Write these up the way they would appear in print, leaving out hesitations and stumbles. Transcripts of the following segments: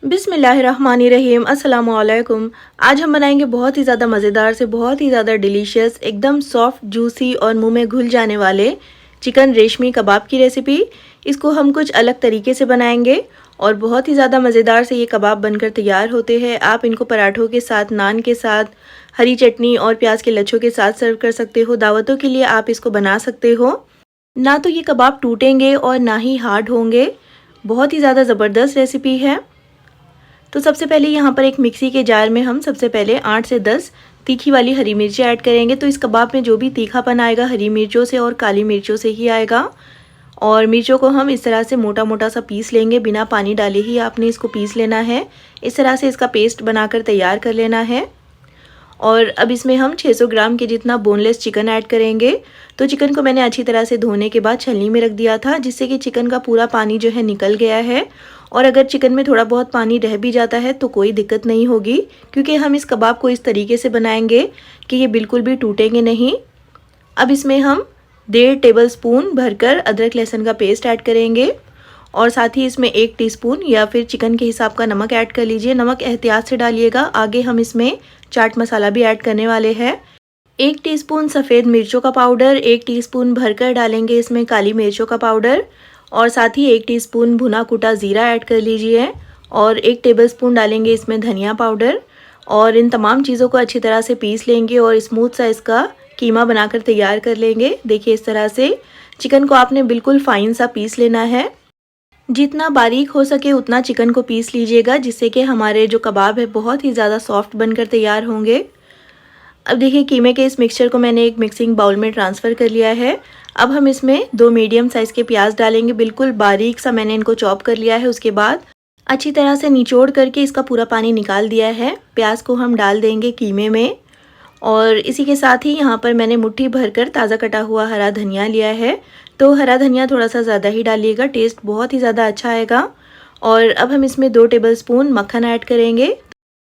बिस्मिल्लाहिर्रहमानिर्रहीम अस्सलाम वालेकुम। आज हम बनाएंगे बहुत ही ज़्यादा मज़ेदार से बहुत ही ज़्यादा डिलीशियस एकदम सॉफ्ट जूसी और मुंह में घुल जाने वाले चिकन रेशमी कबाब की रेसिपी। इसको हम कुछ अलग तरीके से बनाएंगे और बहुत ही ज़्यादा मज़ेदार से ये कबाब बनकर तैयार होते हैं। आप इनको पराठों के साथ, नान के साथ, हरी चटनी और प्याज के लच्छों के साथ सर्व कर सकते हो। दावतों के लिए आप इसको बना सकते हो। ना तो ये कबाब टूटेंगे और ना ही हार्ड होंगे। बहुत ही ज़्यादा ज़बरदस्त रेसिपी है। तो सबसे पहले यहाँ पर एक मिक्सी के जार में हम सबसे पहले 8 से 10 तीखी वाली हरी मिर्ची ऐड करेंगे। तो इस कबाब में जो भी तीखापन आएगा हरी मिर्चों से और काली मिर्चों से ही आएगा। और मिर्चों को हम इस तरह से मोटा मोटा सा पीस लेंगे, बिना पानी डाले ही आपने इसको पीस लेना है। इस तरह से इसका पेस्ट बनाकर तैयार कर लेना है। और अब इसमें हम 600 ग्राम के जितना बोनलेस चिकन ऐड करेंगे। तो चिकन को मैंने अच्छी तरह से धोने के बाद छलनी में रख दिया था, जिससे कि चिकन का पूरा पानी जो है निकल गया है। और अगर चिकन में थोड़ा बहुत पानी रह भी जाता है तो कोई दिक्कत नहीं होगी, क्योंकि हम इस कबाब को इस तरीके से बनाएंगे कि ये बिल्कुल भी टूटेंगे नहीं। अब इसमें हम 1.5 टेबलस्पून भरकर अदरक लहसुन का पेस्ट ऐड करेंगे और साथ ही इसमें 1 टीस्पून या फिर चिकन के हिसाब का नमक ऐड कर लीजिए। नमक एहतियात से डालिएगा, आगे हम इसमें चाट मसाला भी ऐड करने वाले हैं। 1 टीस्पून सफ़ेद मिर्चों का पाउडर, 1 टीस्पून भरकर डालेंगे इसमें काली मिर्चों का पाउडर और साथ ही 1 टीस्पून भुना कुटा ज़ीरा ऐड कर लीजिए और 1 टेबलस्पून डालेंगे इसमें धनिया पाउडर। और इन तमाम चीज़ों को अच्छी तरह से पीस लेंगे और स्मूथ सा इसका कीमा बनाकर तैयार कर लेंगे। देखिए इस तरह से चिकन को आपने बिल्कुल फाइन सा पीस लेना है। जितना बारीक हो सके उतना चिकन को पीस लीजिएगा, जिससे कि हमारे जो कबाब है बहुत ही ज़्यादा सॉफ्ट बनकर तैयार होंगे। अब देखिए कीमे के इस मिक्सचर को मैंने एक मिक्सिंग बाउल में ट्रांसफ़र कर लिया है। अब हम इसमें 2 मीडियम साइज़ के प्याज डालेंगे, बिल्कुल बारीक सा मैंने इनको चॉप कर लिया है। उसके बाद अच्छी तरह से निचोड़ करके इसका पूरा पानी निकाल दिया है। प्याज को हम डाल देंगे कीमे में और इसी के साथ ही यहाँ पर मैंने मुट्ठी भरकर ताज़ा कटा हुआ हरा धनिया लिया है। तो हरा धनिया थोड़ा सा ज़्यादा ही डालिएगा, टेस्ट बहुत ही ज़्यादा अच्छा आएगा। और अब हम इसमें 2 टेबलस्पून मक्खन ऐड करेंगे।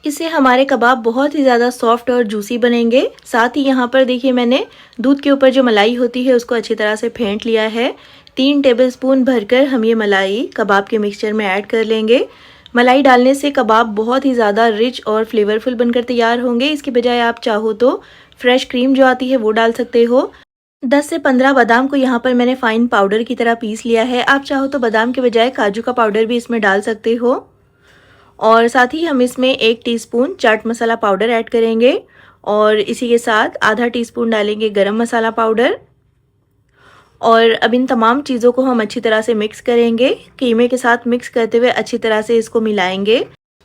इससे हमारे कबाब बहुत ही ज़्यादा सॉफ्ट और जूसी बनेंगे। साथ ही यहाँ पर देखिए मैंने दूध के ऊपर जो मलाई होती है उसको अच्छी तरह से फेंट लिया है। 3 टेबलस्पून भरकर हम ये मलाई कबाब के मिक्सचर में ऐड कर लेंगे। मलाई डालने से कबाब बहुत ही ज़्यादा रिच और फ्लेवरफुल बनकर तैयार होंगे। इसके बजाय आप चाहो तो फ्रेश क्रीम जो आती है वो डाल सकते हो। 10 से 15 बादाम को यहाँ पर मैंने फाइन पाउडर की तरह पीस लिया है। आप चाहो तो बादाम के बजाय काजू का पाउडर भी इसमें डाल सकते हो। और साथ ही हम इसमें 1 teaspoon chaat masala powder add करेंगे और इसी के साथ आधा टीस्पून डालेंगे गरम मसाला पाउडर। और अब इन तमाम चीज़ों को हम अच्छी तरह से मिक्स करेंगे। कीमे के साथ मिक्स करते हुए अच्छी तरह से इसको मिलाएंगे।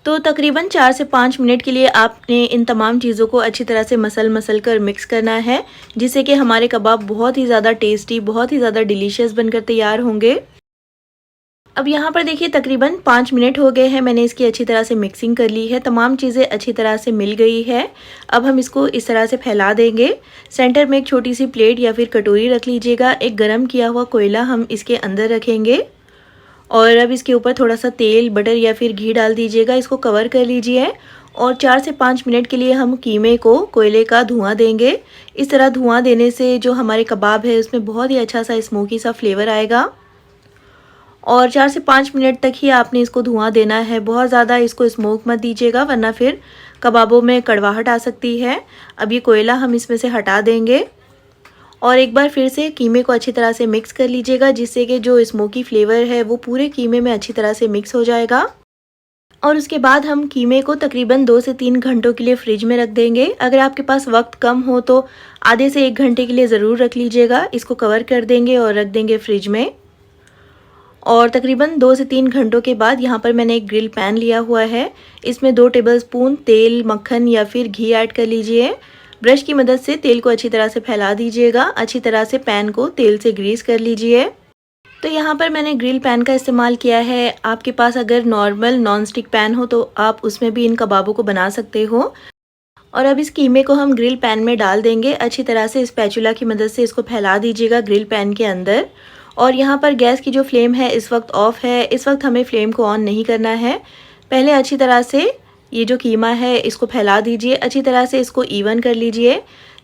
तो तकरीबन 4 से 5 मिनट के लिए आपने इन तमाम चीज़ों को अच्छी तरह से मसल कर मिक्स करना है, जिससे कि हमारे कबाब बहुत ही ज़्यादा टेस्टी, बहुत ही ज़्यादा डिलीशियस बनकर तैयार होंगे। अब यहाँ पर देखिए तकरीबन 5 मिनट हो गए हैं, मैंने इसकी अच्छी तरह से मिक्सिंग कर ली है, तमाम चीज़ें अच्छी तरह से मिल गई है। अब हम इसको इस तरह से फैला देंगे। सेंटर में एक छोटी सी प्लेट या फिर कटोरी रख लीजिएगा। एक गरम किया हुआ कोयला हम इसके अंदर रखेंगे और अब इसके ऊपर थोड़ा सा तेल, बटर या फिर घी डाल दीजिएगा। इसको कवर कर लीजिए और 4 से 5 मिनट के लिए हम कीमे को कोयले का धुआं देंगे। इस तरह धुआं देने से जो हमारे कबाब है उसमें बहुत ही अच्छा सा स्मोकी सा फ्लेवर आएगा। और 4 से 5 मिनट तक ही आपने इसको धुआं देना है, बहुत ज़्यादा इसको स्मोक मत दीजिएगा वरना फिर कबाबों में कड़वाहट आ सकती है। अब ये कोयला हम इसमें से हटा देंगे और एक बार फिर से कीमे को अच्छी तरह से मिक्स कर लीजिएगा, जिससे कि जो स्मोकी फ्लेवर है वो पूरे कीमे में अच्छी तरह से मिक्स हो जाएगा। और उसके बाद हम कीमे को तकरीबन 2 से 3 घंटों के लिए फ्रिज में रख देंगे। अगर आपके पास वक्त कम हो तो आधे से 1 घंटे के लिए ज़रूर रख लीजिएगा। इसको कवर कर देंगे और रख देंगे फ्रिज में। और तकरीबन 2 से 3 घंटों के बाद यहाँ पर मैंने एक ग्रिल पैन लिया हुआ है। इसमें 2 टेबलस्पून तेल, मक्खन या फिर घी ऐड कर लीजिए। ब्रश की मदद से तेल को अच्छी तरह से फैला दीजिएगा। अच्छी तरह से पैन को तेल से ग्रीस कर लीजिए। तो यहाँ पर मैंने ग्रिल पैन का इस्तेमाल किया है। आपके पास अगर नॉर्मल नॉन स्टिक पैन हो तो आप उसमें भी इन कबाबों को बना सकते हो। और अब इस कीमे को हम ग्रिल पैन में डाल देंगे। अच्छी तरह से स्पैचुला की मदद से इसको फैला दीजिएगा ग्रिल पैन के अंदर। और यहाँ पर गैस की जो फ्लेम है इस वक्त ऑफ है। इस वक्त हमें फ्लेम को ऑन नहीं करना है। पहले अच्छी तरह से ये जो कीमा है इसको फैला दीजिए। अच्छी तरह से इसको इवन कर लीजिए।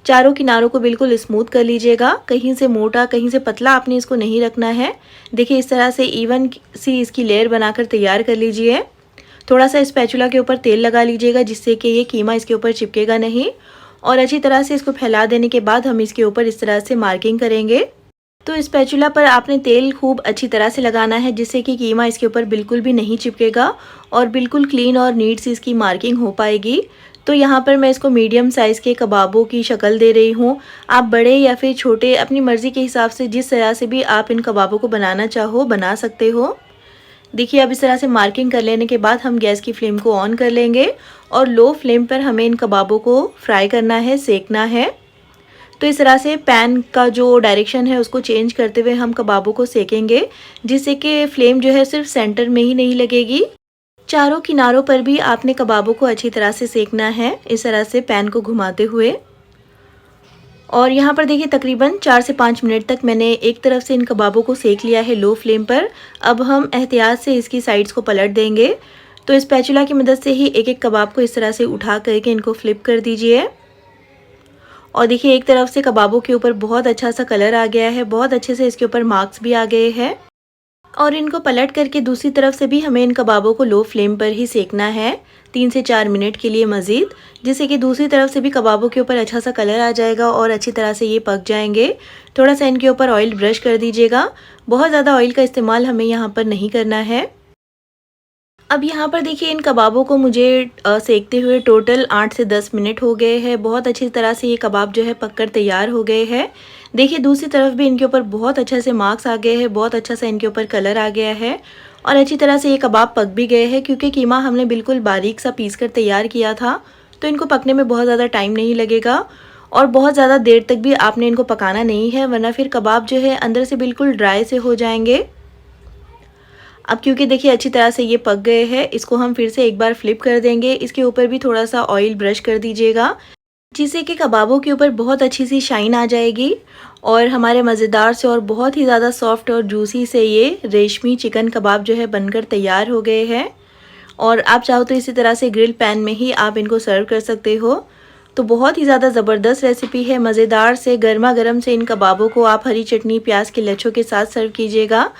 चारों किनारों को बिल्कुल स्मूथ कर लीजिएगा। कहीं से मोटा कहीं से पतला आपने इसको नहीं रखना है। देखिए इस तरह से इवन सी इसकी लेयर बनाकर तैयार कर लीजिए। थोड़ा सा स्पैचुला के ऊपर तेल लगा लीजिएगा जिससे कि ये कीमा इसके ऊपर चिपकेगा नहीं। और अच्छी तरह से इसको फैला देने के बाद हम इसके ऊपर इस तरह से मार्किंग करेंगे। तो स्पैचुला पर आपने तेल खूब अच्छी तरह से लगाना है जिससे कि कीमा इसके ऊपर बिल्कुल भी नहीं चिपकेगा और बिल्कुल क्लीन और नीट सी इसकी मार्किंग हो पाएगी। तो यहाँ पर मैं इसको मीडियम साइज़ के कबाबों की शक्ल दे रही हूँ। आप बड़े या फिर छोटे अपनी मर्ज़ी के हिसाब से जिस तरह से भी आप इन कबाबों को बनाना चाहो बना सकते हो। देखिए अब इस तरह से मार्किंग कर लेने के बाद हम गैस की फ्लेम को ऑन कर लेंगे और लो फ्लेम पर हमें इन कबाबों को फ्राई करना है, सेकना है। तो इस तरह से पैन का जो डायरेक्शन है उसको चेंज करते हुए हम कबाबों को सेकेंगे जिससे कि फ्लेम जो है सिर्फ सेंटर में ही नहीं लगेगी, चारों किनारों पर भी आपने कबाबों को अच्छी तरह से सेकना है इस तरह से पैन को घुमाते हुए। और यहाँ पर देखिए तकरीबन 4 से 5 मिनट तक मैंने एक तरफ से इन कबाबों को सेक लिया है लो फ्लेम पर। अब हम एहतियात से इसकी साइड्स को पलट देंगे। तो स्पैचुला की मदद से ही एक एक कबाब को इस तरह से उठा करके इनको फ्लिप कर दीजिए। और देखिए एक तरफ से कबाबों के ऊपर बहुत अच्छा सा कलर आ गया है, बहुत अच्छे से इसके ऊपर मार्क्स भी आ गए हैं। और इनको पलट करके दूसरी तरफ से भी हमें इन कबाबों को लो फ्लेम पर ही सेकना है 3 से 4 मिनट के लिए मज़ीद, जिससे कि दूसरी तरफ से भी कबाबों के ऊपर अच्छा सा कलर आ जाएगा और अच्छी तरह से ये पक जाएंगे। थोड़ा सा इनके ऊपर ऑयल ब्रश कर दीजिएगा, बहुत ज़्यादा ऑयल का इस्तेमाल हमें यहाँ पर नहीं करना है। अब यहाँ पर देखिए इन कबाबों को मुझे सेकते हुए टोटल 8 से 10 मिनट हो गए हैं। बहुत अच्छी तरह से ये कबाब जो है पककर तैयार हो गए हैं। देखिए दूसरी तरफ भी इनके ऊपर बहुत अच्छे से मार्क्स आ गए हैं, बहुत अच्छा सा इनके ऊपर कलर आ गया है और अच्छी तरह से ये कबाब पक भी गए हैं क्योंकि कीमा हमने बिल्कुल बारीक सा पीस कर तैयार किया था। तो इनको पकने में बहुत ज़्यादा टाइम नहीं लगेगा और बहुत ज़्यादा देर तक भी आपने इनको पकाना नहीं है, वरना फिर कबाब जो है अंदर से बिल्कुल ड्राई से हो जाएंगे। अब क्योंकि देखिए अच्छी तरह से ये पक गए हैं, इसको हम फिर से एक बार फ्लिप कर देंगे। इसके ऊपर भी थोड़ा सा ऑयल ब्रश कर दीजिएगा जिससे कि कबाबों के ऊपर बहुत अच्छी सी शाइन आ जाएगी और हमारे मज़ेदार से और बहुत ही ज़्यादा सॉफ्ट और जूसी से ये रेशमी चिकन कबाब जो है बनकर तैयार हो गए हैं। और आप चाहो तो इसी तरह से ग्रिल पैन में ही आप इनको सर्व कर सकते हो। तो बहुत ही ज़्यादा ज़बरदस्त रेसिपी है, मज़ेदार से गर्मा गर्म से इन कबाबों को आप हरी चटनी प्याज के लच्छों के साथ सर्व कीजिएगा,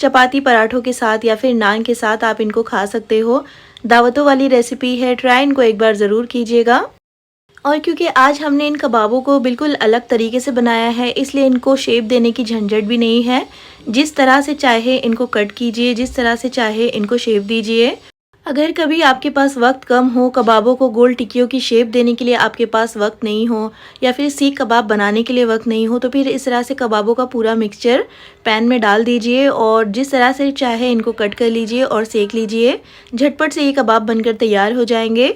चपाती पराठों के साथ या फिर नान के साथ आप इनको खा सकते हो। दावतों वाली रेसिपी है, ट्राई इनको एक बार ज़रूर कीजिएगा। और क्योंकि आज हमने इन कबाबों को बिल्कुल अलग तरीके से बनाया है इसलिए इनको शेप देने की झंझट भी नहीं है। जिस तरह से चाहे इनको कट कीजिए, जिस तरह से चाहे इनको शेप दीजिए। अगर कभी आपके पास वक्त कम हो, कबाबों को गोल टिक्कियों की शेप देने के लिए आपके पास वक्त नहीं हो या फिर सीख कबाब बनाने के लिए वक्त नहीं हो, तो फिर इस तरह से कबाबों का पूरा मिक्सचर पैन में डाल दीजिए और जिस तरह से चाहे इनको कट कर लीजिए और सेक लीजिए। झटपट से ये कबाब बनकर तैयार हो जाएंगे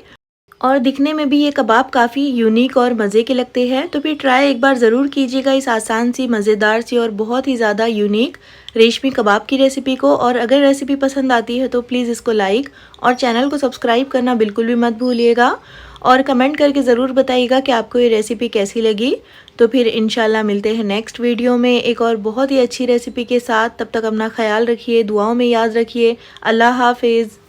और दिखने में भी ये कबाब काफ़ी यूनिक और मज़े के लगते हैं। तो फिर ट्राई एक बार ज़रूर कीजिएगा इस आसान सी, मज़ेदार सी और बहुत ही ज़्यादा यूनिक रेशमी कबाब की रेसिपी को। और अगर रेसिपी पसंद आती है तो प्लीज़ इसको लाइक और चैनल को सब्सक्राइब करना बिल्कुल भी मत भूलिएगा और कमेंट करके ज़रूर बताइएगा कि आपको ये रेसिपी कैसी लगी। तो फिर इंशाल्लाह मिलते हैं नेक्स्ट वीडियो में एक और बहुत ही अच्छी रेसिपी के साथ। तब तक अपना ख्याल रखिए, दुआओं में याद रखिए। अल्लाह हाफिज़।